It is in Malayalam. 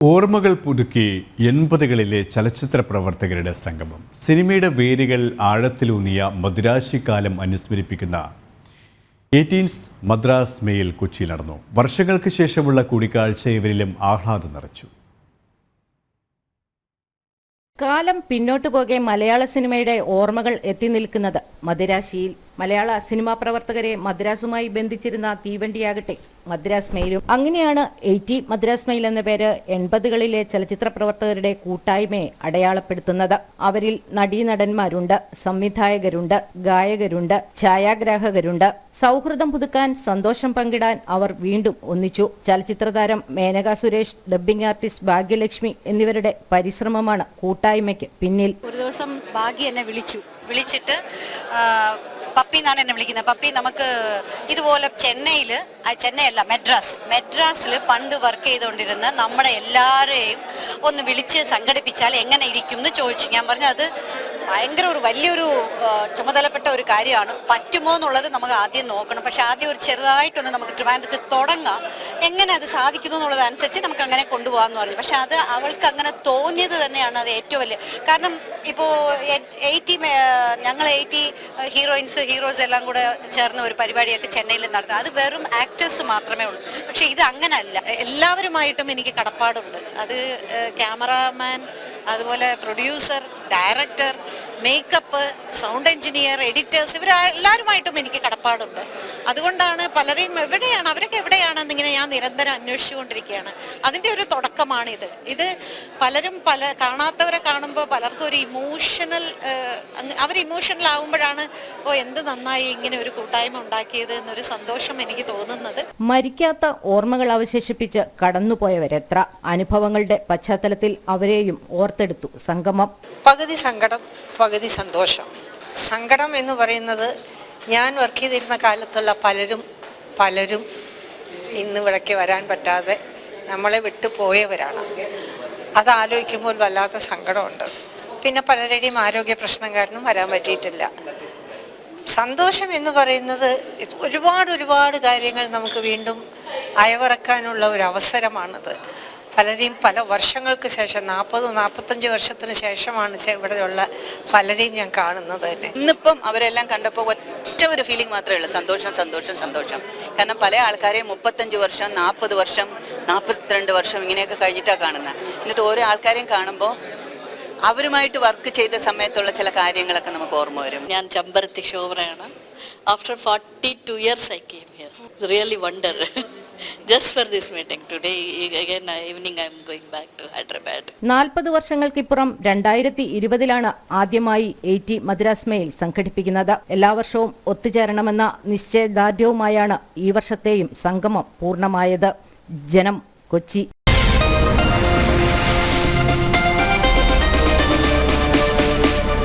ഓർമ്മകൾ പുതുക്കി 80കളിലെ ചലച്ചിത്ര പ്രവർത്തകരുടെ സംഗമം. സിനിമയുടെ വേരുകൾ ആഴത്തിലൂന്നിയ മദുരാശിക്കാലം അനുസ്മരിപ്പിക്കുന്ന 18th മദ്രാസ് മെയിൽ കൊച്ചിയിൽ നടന്നു. വർഷങ്ങൾക്ക് ശേഷമുള്ള കൂടിക്കാഴ്ച ഇവരിലും ആഹ്ലാദം നിറച്ചു. കാലം പിന്നോട്ടു പോകെ മലയാള സിനിമയുടെ ഓർമ്മകൾ എത്തി നിൽക്കുന്നത് മദുരാശിയിൽ. മലയാള സിനിമാ പ്രവർത്തകരെ മദ്രാസുമായി ബന്ധിച്ചിരുന്ന തീവണ്ടിയാകട്ടെ മദ്രാസ് മെയിലും. അങ്ങനെയാണ് 80 മദ്രാസ് മെയിൽ എന്ന പേര് 80കളിലെ ചലച്ചിത്ര പ്രവർത്തകരുടെ കൂട്ടായ്മയെ അടയാളപ്പെടുത്തുന്നത്. അവരിൽ നടീനടന്മാരുണ്ട്, സംവിധായകരുണ്ട്, ഗായകരുണ്ട്, ഛായാഗ്രാഹകരുണ്ട്. സൗഹൃദം പുതുക്കാൻ, സന്തോഷം പങ്കിടാൻ അവർ വീണ്ടും ഒന്നിച്ചു. ചലച്ചിത്ര താരം മേനക സുരേഷ്, ഡബ്ബിംഗ് ആർട്ടിസ്റ്റ് ഭാഗ്യലക്ഷ്മി എന്നിവരുടെ പരിശ്രമമാണ് കൂട്ടായ്മയ്ക്ക് പിന്നിൽ. ഒരു ദിവസം ഭാഗ്യ എന്നെ വിളിച്ചിട്ട് പപ്പി എന്നാണ് എന്നെ വിളിക്കുന്നത്. പപ്പി, നമുക്ക് ഇതുപോലെ ചെന്നൈയല്ല മെഡ്രാസിൽ പണ്ട് വർക്ക് ചെയ്തുകൊണ്ടിരുന്ന നമ്മുടെ എല്ലാവരെയും ഒന്ന് വിളിച്ച് സംഘടിപ്പിച്ചാൽ എങ്ങനെ ഇരിക്കും എന്ന് ചോദിച്ചു. ഞാൻ പറഞ്ഞു അത് ഭയങ്കര വലിയൊരു ചുമതലപ്പെട്ട ഒരു കാര്യമാണ്, പറ്റുമോ എന്നുള്ളത് നമുക്ക് ആദ്യം നോക്കണം. പക്ഷെ ആദ്യം ഒരു ചെറുതായിട്ടൊന്ന് നമുക്ക് ട്രിവാൻഡ്രത്ത് തുടങ്ങാം, എങ്ങനെ അത് സാധിക്കുന്നു എന്നുള്ളതനുസരിച്ച് നമുക്ക് അങ്ങനെ കൊണ്ടുപോകാമെന്ന് പറഞ്ഞു. പക്ഷെ അത് അവൾക്ക് അങ്ങനെ തോന്നിയത് തന്നെയാണ് അത് ഏറ്റവും വലിയ കാരണം. ഇപ്പോൾ 80 ഞങ്ങൾ 80 ഹീറോസ് എല്ലാം കൂടെ ചേർന്ന് ഒരു പരിപാടിയൊക്കെ ചെന്നൈയിൽ നടത്തുന്നത്, അത് വെറും ആക്ടേഴ്സ് മാത്രമേ ഉള്ളൂ. പക്ഷെ ഇത് അങ്ങനല്ല, എല്ലാവരുമായിട്ടും എനിക്ക് കടപ്പാടുണ്ട്. അത് ക്യാമറാമാൻ, അതുപോലെ producer, director, makeup, sound engineer, editors, ഇവരെല്ലാവരുമായിട്ടും എനിക്ക് കടപ്പാടുണ്ട്. അതുകൊണ്ടാണ് പലരെയും അവരൊക്കെ എവിടെയാണെന്നിങ്ങനെ ഞാൻ നിരന്തരം അന്വേഷിച്ചുകൊണ്ടിരിക്കുകയാണ്. അതിൻ്റെ ഒരു തുടക്കമാണിത്. ഇത് പലരും കാണാത്തവരെ കാണുമ്പോൾ പലർക്കും ഒരു അവർ ഇമോഷണൽ ആകുമ്പോഴാണ് എന്ത് നന്നായി ഇങ്ങനെ ഒരു കൂട്ടായ്മ ഉണ്ടാക്കിയത് എന്നൊരു സന്തോഷം എനിക്ക് തോന്നുന്നത്. മരിക്കാത്ത ഓർമ്മകൾ അവശേഷിപ്പിച്ച് കടന്നുപോയവരെത്ര. അനുഭവങ്ങളുടെ പശ്ചാത്തലത്തിൽ അവരെയും ഓർത്തെടുത്തു സംഗമം. പകുതി സങ്കടം, പകുതി സന്തോഷം. സങ്കടം എന്ന് പറയുന്നത് ഞാൻ വർക്ക് ചെയ്തിരുന്ന കാലത്തുള്ള പലരും ഇന്ന് ഇവിടേക്ക് വരാൻ പറ്റാതെ നമ്മളെ വിട്ടു പോയവരാണ്. അത് ആലോചിക്കുമ്പോൾ വല്ലാത്ത സങ്കടമുണ്ട്. പിന്നെ പലരുടെയും ആരോഗ്യ പ്രശ്നം കാരണം വരാൻ പറ്റിയിട്ടില്ല. സന്തോഷം എന്ന് പറയുന്നത് ഒരുപാട് കാര്യങ്ങൾ നമുക്ക് വീണ്ടും അയവിറക്കാനുള്ള ഒരു അവസരമാണത്. പലരെയും പല വർഷങ്ങൾക്ക് ശേഷം 40-45 വർഷത്തിന് ശേഷമാണ് ഇവിടെയുള്ള പലരെയും ഞാൻ കാണുന്നത് തന്നെ. ഇന്നിപ്പം അവരെല്ലാം കണ്ടപ്പോൾ ഒറ്റ ഒരു ഫീലിംഗ് മാത്രമേ ഉള്ളൂ, സന്തോഷം. കാരണം പല ആൾക്കാരെയും 35 വർഷം, 40 വർഷം, 42 വർഷം ഇങ്ങനെയൊക്കെ കഴിഞ്ഞിട്ടാണ് കാണുന്നത്. എന്നിട്ട് ഓരോ ആൾക്കാരെയും കാണുമ്പോൾ അവരുമായിട്ട് വർക്ക് ചെയ്ത സമയത്തുള്ള ചില കാര്യങ്ങളൊക്കെ നമുക്ക് ഓർമ്മ വരും. ഞാൻ ചമ്പരത്തി ശോഭനയാണ്. After 42 years I came here. It's really wonder. Just for this meeting today. Again evening I am going back to Hyderabad. 40 വർഷങ്ങൾക്കിപ്പുറം 2020-ലാണ് ആദ്യമായി 80 മദ്രാസ് മെയിൽ സംഘടിപ്പിക്കുന്നത്. എല്ലാ വർഷവും ഒത്തുചേരണമെന്ന നിശ്ചയദാർഢ്യവുമായാണ് ഈ വർഷത്തെയും സംഗമം പൂർണ്ണമായത്. ജനം, കൊച്ചി.